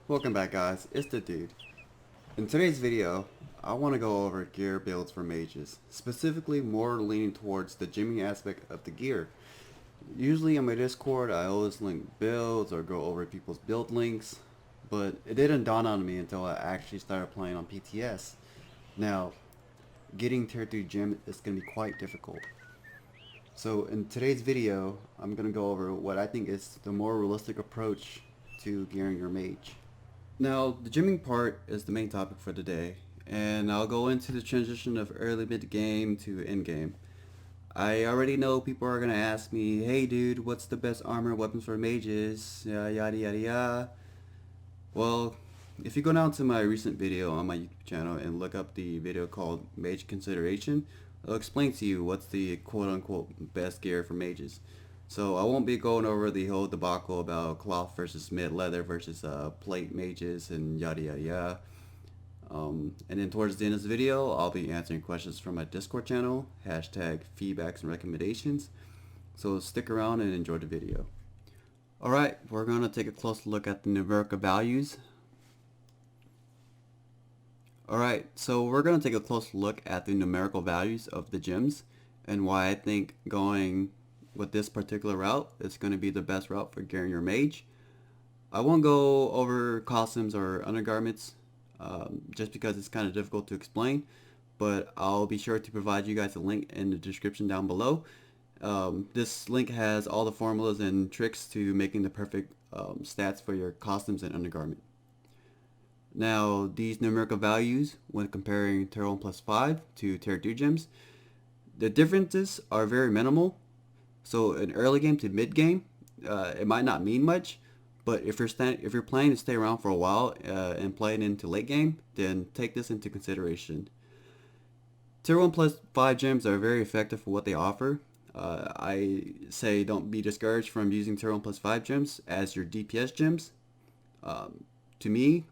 Welcome back, guys, it's the dude. In today's video, I want to go over gear builds for mages, specifically more leaning towards the gymming aspect of the gear. Usually on my Discord I always link builds or go over people's build links, but it didn't dawn on me until I actually started playing on PTS. Now, getting tier 3 gym is going to be quite difficult. So in today's video, I'm going to go over what I think is the more realistic approach to gearing your mage. Now, the gymming part is the main topic for today, and I'll go into the transition of early mid game to end game. I already know people are going to ask me, hey dude, what's the best armor weapons for mages, yada yada yada. Well, if you go down to my recent video on my YouTube channel and look up the video called Mage Consideration, I'll explain to you what's the quote-unquote best gear for mages. So I won't be going over the whole debacle about cloth versus mid leather versus plate mages and yada yada yada. And then towards the end of this video, I'll be answering questions from my Discord channel, hashtag feedbacks and recommendations. So stick around and enjoy the video. Alright, we're going to take a closer look at the numerical values. Alright, so we're going to take a closer look at the numerical values of the gems and why I think going with this particular route is going to be the best route for gearing your mage. I won't go over costumes or undergarments just because it's kind of difficult to explain, but I'll be sure to provide you guys a link in the description down below. This link has all the formulas and tricks to making the perfect stats for your costumes and undergarment. Now, these numerical values, when comparing tier 1+5 to tier 2 gems, the differences are very minimal. So in early game to mid game, it might not mean much, but if you're planning to stay around for a while and playing into late game, then take this into consideration. Tier 1+5 gems are very effective for what they offer. I say don't be discouraged from using tier 1+5 gems as your DPS gems. To me,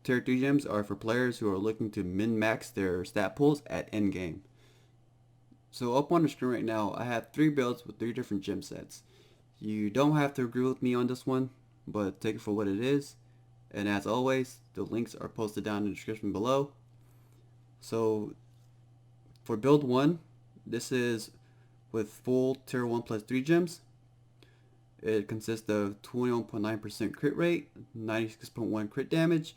tier 3 gems are for players who are looking to min-max their stat pools at endgame. So up on the screen right now, I have 3 builds with 3 different gem sets. You don't have to agree with me on this one, but take it for what it is. And as always, the links are posted down in the description below. So for build 1, this is with full tier 1+3 gems. It consists of 21.9% crit rate, 96.1 crit damage,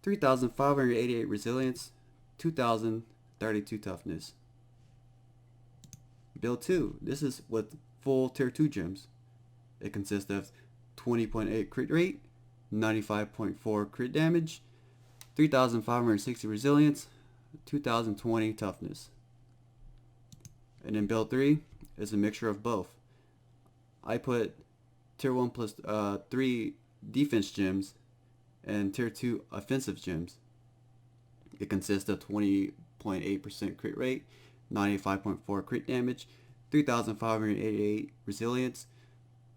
3,588 resilience, 2,032 toughness. Build 2, this is with full tier 2 gems. It consists of 20.8 crit rate, 95.4 crit damage, 3,560 resilience, 2,020 toughness. And then build 3 is a mixture of both. I put tier 1+3 defense gems and tier 2 offensive gems. It consists of 20.8% crit rate, 95.4 crit damage, 3,588 resilience,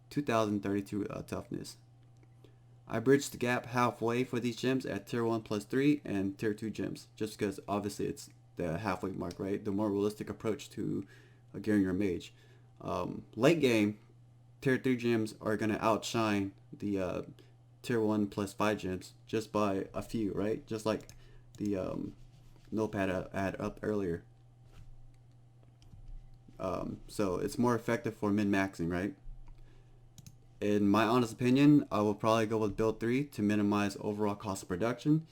2,032 toughness. I bridged the gap halfway for these gems at tier 1+3 and tier 2 gems, just because obviously it's the halfway mark, right? The more realistic approach to gearing your mage. Late game, tier 3 gems are going to outshine the tier 1+5 gems just by a few, right? Just like the notepad I had up earlier. So it's more effective for min-maxing, right? In my honest opinion, I will probably go with build 3 to minimize overall cost of production,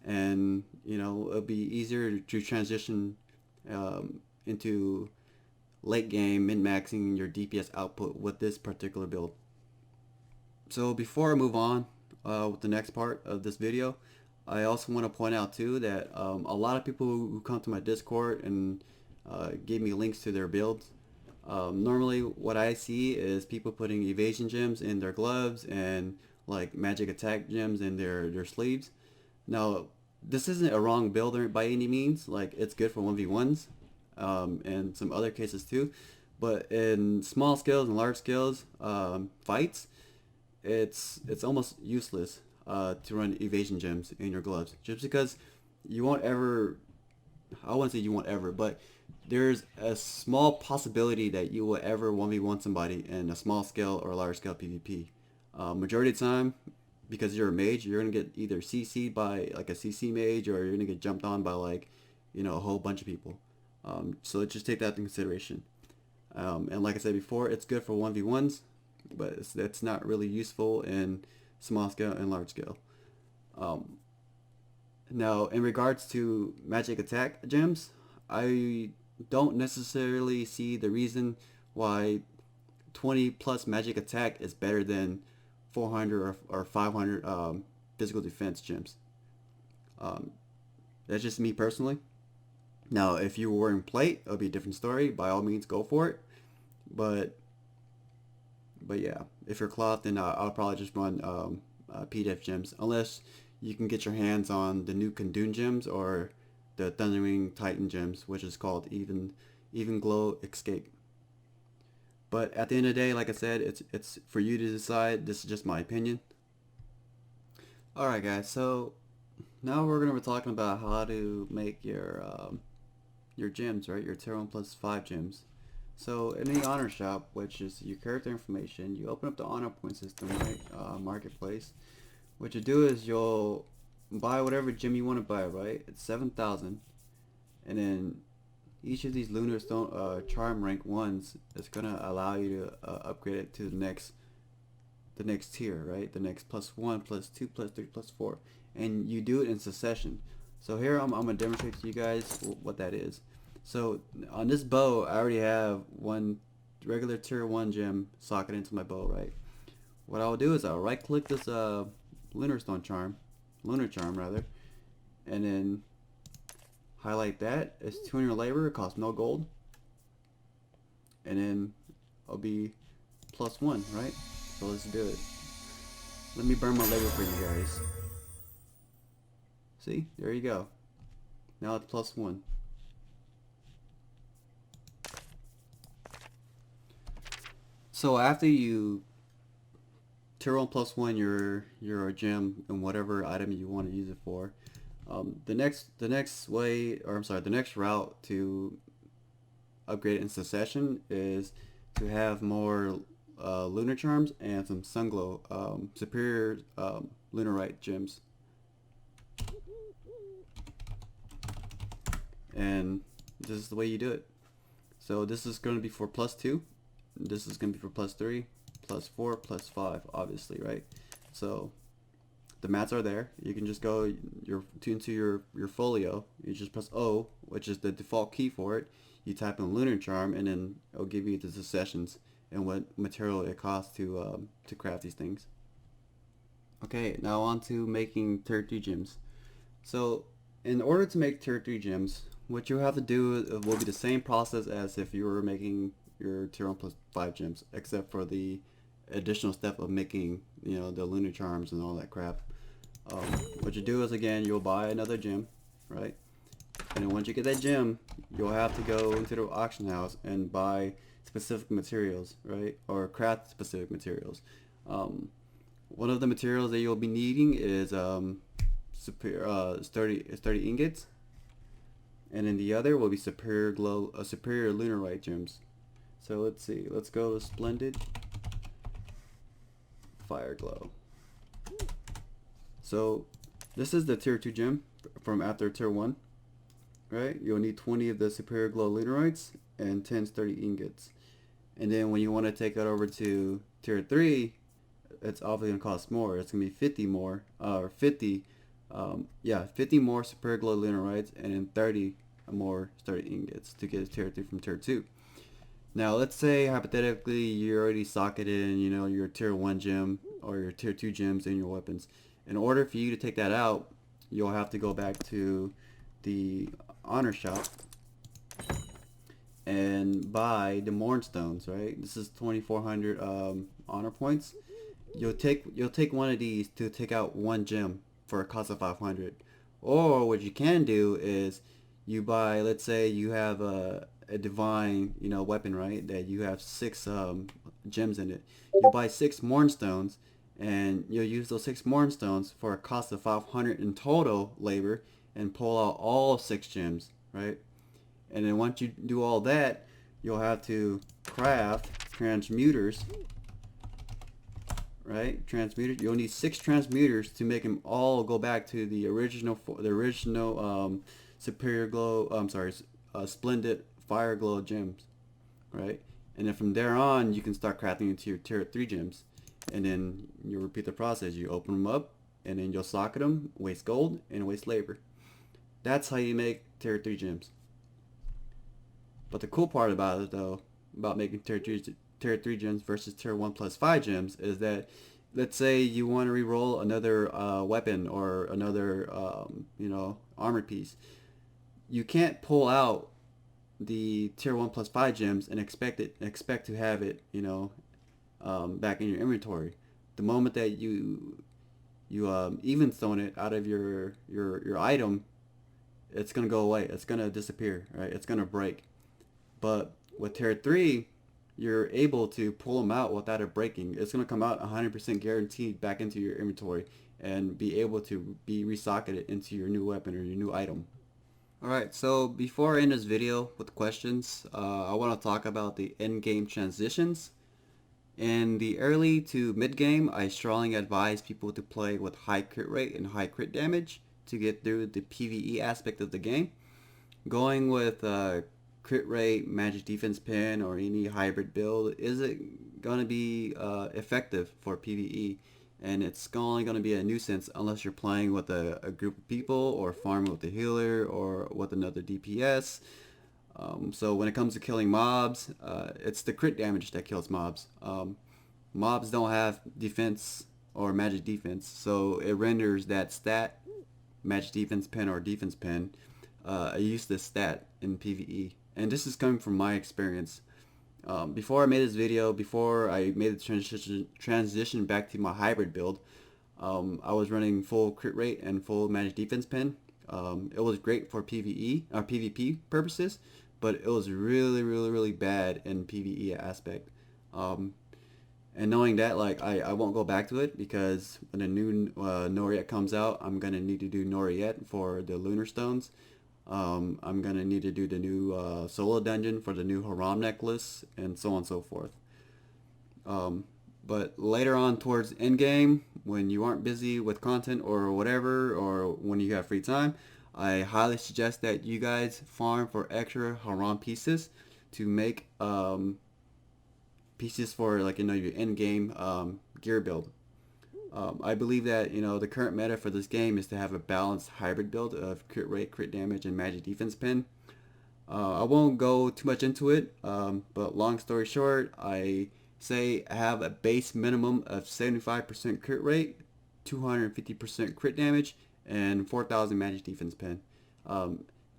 and you know, it'll be easier to transition into late game min-maxing your DPS output with this particular build. So before I move on with the next part of this video, I also want to point out too that a lot of people who come to my Discord and give me links to their builds, normally what I see is people putting evasion gems in their gloves and like magic attack gems in their sleeves. Now, this isn't a wrong build by any means. Like, it's good for 1v1s and some other cases too, but in small scales and large scales fights, it's almost useless to run evasion gems in your gloves, just because you won't ever I wouldn't say you won't ever, but there's a small possibility that you will ever 1v1 somebody in a small scale or large scale PvP. Majority of the time, because you're a mage, you're gonna get either CC'd by like a CC mage, or you're gonna get jumped on by like, a whole bunch of people. So just take that into consideration. And like I said before, it's good for 1v1s, but it's not really useful in small scale and large scale. Um, Now, in regards to magic attack gems, I don't necessarily see the reason why 20 plus magic attack is better than 400 or 500 physical defense gems. Um, that's just me personally. Now, if you were wearing plate, it would be a different story. By all means, go for it. But yeah, if you're cloth, then I'll probably just run PDF gems, unless you can get your hands on the new Kandun gems or the Thundering Titan gems, which is called Even Glow Escape. But at the end of the day, like I said, it's for you to decide. This is just my opinion. All right, guys. So now we're gonna be talking about how to make your gems, right? Your Tier 1+5 gems. So in the honor shop, which is your character information, you open up the honor point system, right? Marketplace. What you do is you'll buy whatever gem you want to buy, right? It's 7,000, and then each of these lunar stone charm rank ones is gonna allow you to upgrade it to the next tier, right? The next +1, +2, +3, +4, and you do it in succession. So here I'm gonna demonstrate to you guys what that is. So on this bow, I already have one regular tier 1 gem socket into my bow, right? What I'll do is I'll right click this lunar charm rather, and then highlight that. It's 200 labor, it costs no gold, and then I'll be +1, right? So let's do it. Let me burn my labor for you guys. See, there you go. Now it's +1. So after you tier 1+1 your gem and whatever item you want to use it for, the next way, or I'm sorry, the next route to upgrade it in succession is to have more lunar charms and some sunglow superior lunarite gems, and this is the way you do it. So this is going to be for +2, this is going to be for +3, +4, +5, obviously, right? So the mats are there. You can just go into your folio. You just press O, which is the default key for it. You type in lunar charm, and then it'll give you the successions and what material it costs to craft these things. Okay, now on to making tier 3 gems. So in order to make tier 3 gems, what you have to do will be the same process as if you were making your tier 1+5 gems, except for the additional step of making, the lunar charms and all that crap. What you do is, again, you'll buy another gem, right? And then once you get that gem, you'll have to go into the auction house and buy specific materials, right? Or craft specific materials. One of the materials that you'll be needing is sturdy ingots, and then the other will be superior lunarite gems. So let's see. Let's go to Splendid Fire Glow. So this is the tier 2 gem from after tier 1, right? You'll need 20 of the superior glow lunarites and 10 sturdy ingots. And then when you want to take it over to tier 3, it's obviously going to cost more. It's going to be 50 more, or 50 more superior glow lunarites and then 30 more sturdy ingots to get tier 3 from tier 2. Now let's say hypothetically you already socketed in, your tier 1 gem or your tier 2 gems in your weapons. In order for you to take that out, you'll have to go back to the honor shop and buy the Mournstones, right? This is 2,400 honor points. You'll take one of these to take out one gem for a cost of 500. Or what you can do is you buy, let's say you have a divine, weapon, right? That you have 6 gems in it. You buy 6 Mournstones, and you'll use those 6 Mournstones for a cost of 500 in total labor, and pull out all 6 gems. right? And then once you do all that, you'll have to craft transmuters, right? Transmuters. You'll need 6 transmuters to make them all go back to the original superior glow. I'm sorry, splendid fire glow gems, right? And then from there on, you can start crafting into your tier 3 gems, and then you repeat the process. You open them up, and then you'll socket them, waste gold and waste labor. That's how you make tier 3 gems. But the cool part about it, though, about making tier 3 gems versus tier 1+5 gems, is that let's say you want to re-roll another weapon or another armor piece. You can't pull out the tier 1+5 gems and expect to have it back in your inventory. The moment that you even stone it out of your item, it's gonna go away. It's gonna disappear, right? It's gonna break. But with tier 3, you're able to pull them out without it breaking. It's going to come out 100% guaranteed back into your inventory and be able to be resocketed into your new weapon or your new item. Alright, so before I end this video with questions, I want to talk about the endgame transitions. In the early to mid game, I strongly advise people to play with high crit rate and high crit damage to get through the PvE aspect of the game. Going with crit rate, magic defense pin, or any hybrid build isn't going to be effective for PvE, and it's only going to be a nuisance unless you're playing with a group of people or farming with a healer or with another DPS. So when it comes to killing mobs, it's the crit damage that kills mobs. Mobs don't have defense or magic defense, so it renders that stat, magic defense pin or defense pin, a useless stat in PvE. And this is coming from my experience. Before I made this video, before I made the transition back to my hybrid build, I was running full crit rate and full magic defense pin. It was great for PvE or PvP purposes, but it was really bad in PvE aspect. And knowing that, like, I won't go back to it, because when the new Noriette comes out, I'm gonna need to do Noriette for the Lunar Stones. I'm going to need to do the new solo dungeon for the new Haram necklace, and so on and so forth. But later on towards endgame, when you aren't busy with content or whatever, or when you have free time, I highly suggest that you guys farm for extra Haram pieces to make pieces for, like, your endgame gear build. I believe that the current meta for this game is to have a balanced hybrid build of crit rate, crit damage, and magic defense pin. I won't go too much into it, but long story short, I say have a base minimum of 75% crit rate, 250% crit damage, and 4,000 magic defense pin.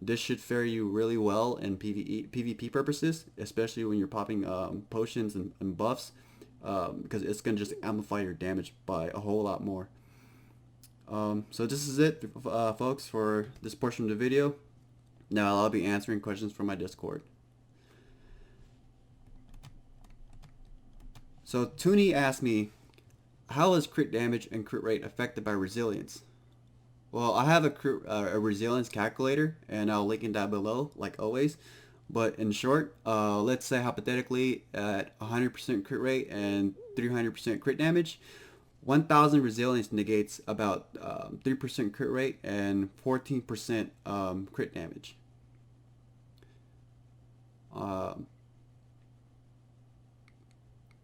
This should fare you really well in PvP purposes, especially when you're popping potions and buffs. Because it's going to just amplify your damage by a whole lot more. So this is it, folks, for this portion of the video. Now I'll be answering questions from my Discord. So Toonie asked me, how is crit damage and crit rate affected by resilience? Well, I have a resilience calculator, and I'll link it down below, like always. But in short, let's say hypothetically at 100% crit rate and 300% crit damage, 1000 resilience negates about 3% crit rate and 14% crit damage.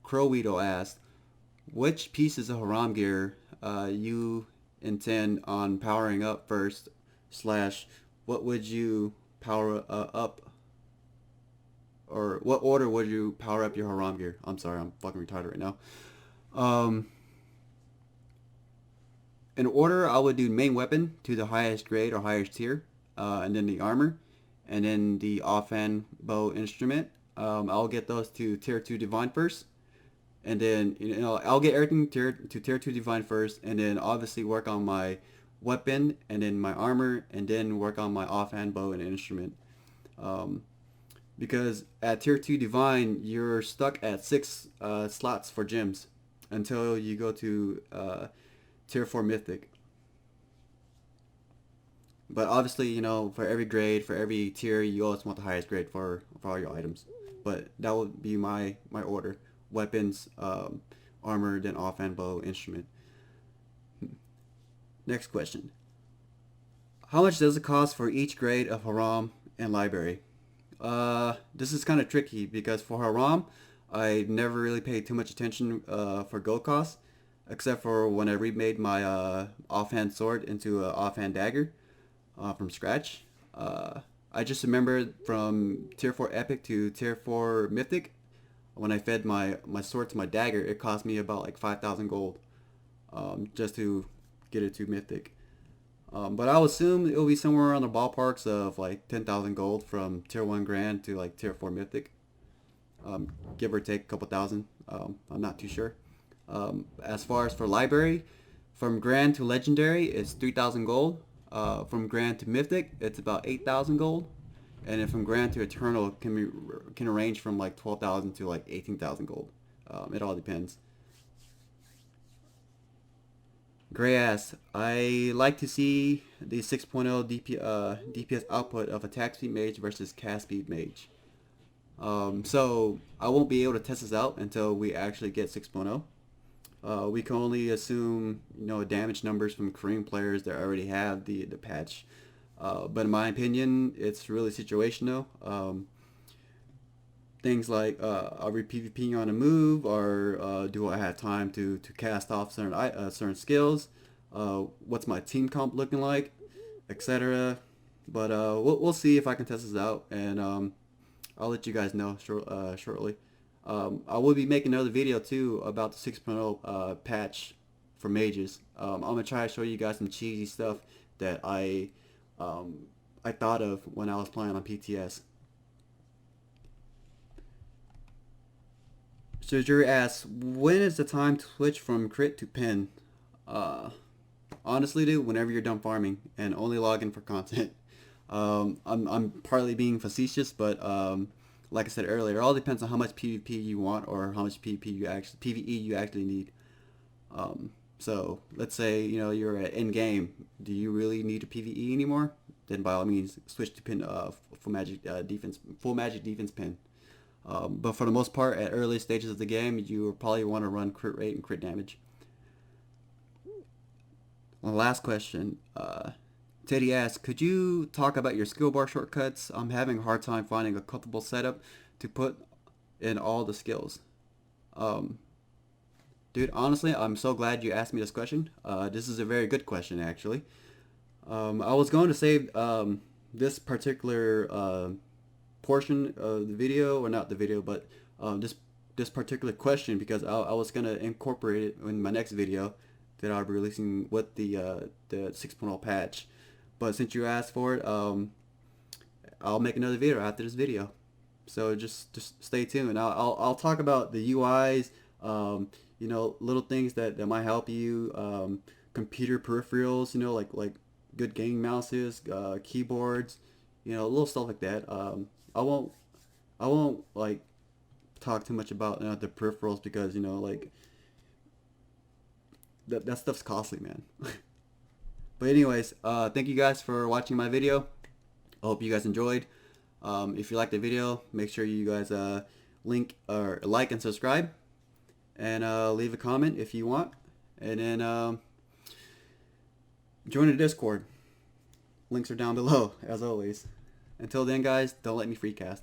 Crowweedle asked, which pieces of Haram gear you intend on powering up first, / what would you power up, or what order would you power up your Haram gear? I'm sorry, I'm fucking retarded right now. In order, I would do main weapon to the highest grade or highest tier, and then the armor, and then the offhand bow instrument. I'll get those to tier 2 divine first, and then I'll get everything to tier 2 divine first, and then obviously work on my weapon and then my armor, and then work on my offhand bow and instrument. Because at tier 2 divine, you're stuck at 6 slots for gems until you go to tier 4 mythic. But obviously, you know, for every grade, for every tier, you always want the highest grade for all your items. But that would be my order: weapons, armor, then offhand, bow, instrument. Next question: how much does it cost for each grade of Haram and library? This is kind of tricky because for Haram, I never really paid too much attention for gold costs, except for when I remade my offhand sword into an offhand dagger from scratch. I just remember from tier 4 epic to tier 4 mythic, when I fed my sword to my dagger, it cost me about like 5,000 gold just to get it to mythic. But I'll assume it'll be somewhere around the ballparks of like 10,000 gold from tier 1 grand to like tier 4 mythic. Give or take a couple thousand. I'm not too sure. As far as for library, from grand to legendary, it's 3,000 gold. From grand to mythic, it's about 8,000 gold. And then from grand to eternal, it can range from like 12,000 to like 18,000 gold. It all depends. Gray asks, I like to see the 6.0 DPS output of attack speed mage versus cast speed mage. So I won't be able to test this out until we actually get 6.0. We can only assume, you know, damage numbers from Korean players that already have the patch. But in my opinion, it's really situational. Things like are we PvPing on a move, or do I have time to cast off certain skills? What's my team comp looking like, etc. But we'll see if I can test this out, and I'll let you guys know shortly. I will be making another video too about the 6.0 patch for mages. I'm gonna try to show you guys some cheesy stuff that I thought of when I was playing on PTS. So Jury asks, when is the time to switch from crit to pin? Uh, Honestly, dude, whenever you're done farming and only log in for content. I'm partly being facetious, but like I said earlier, it all depends on how much PvP you want or how much PvE you actually need. So let's say, you know, you're at end game. Do you really need a PvE anymore? Then by all means switch to pin full magic defense pin. But for the most part, at early stages of the game, you probably want to run crit rate and crit damage. The last question. Teddy asks, could you talk about your skill bar shortcuts? I'm having a hard time finding a comfortable setup to put in all the skills. Um, Dude, honestly, I'm so glad you asked me this question. This is a very good question, actually. I was going to save this particular portion of the video, or not the video, but this particular question, because I was going to incorporate it in my next video that I'll be releasing with the 6.0 patch. But since you asked for it, I'll make another video after this video. So just stay tuned. I'll talk about the UIs, you know, little things that might help you, computer peripherals, you know, like good gaming mouses, keyboards, you know, little stuff like that. I won't like talk too much about the peripherals, because you know, like that stuff's costly, man. But anyways, thank you guys for watching my video. I hope you guys enjoyed. If you liked the video, make sure you guys link or like and subscribe, and leave a comment if you want, and then join the Discord. Links are down below, as always. Until then, guys, don't let me freecast.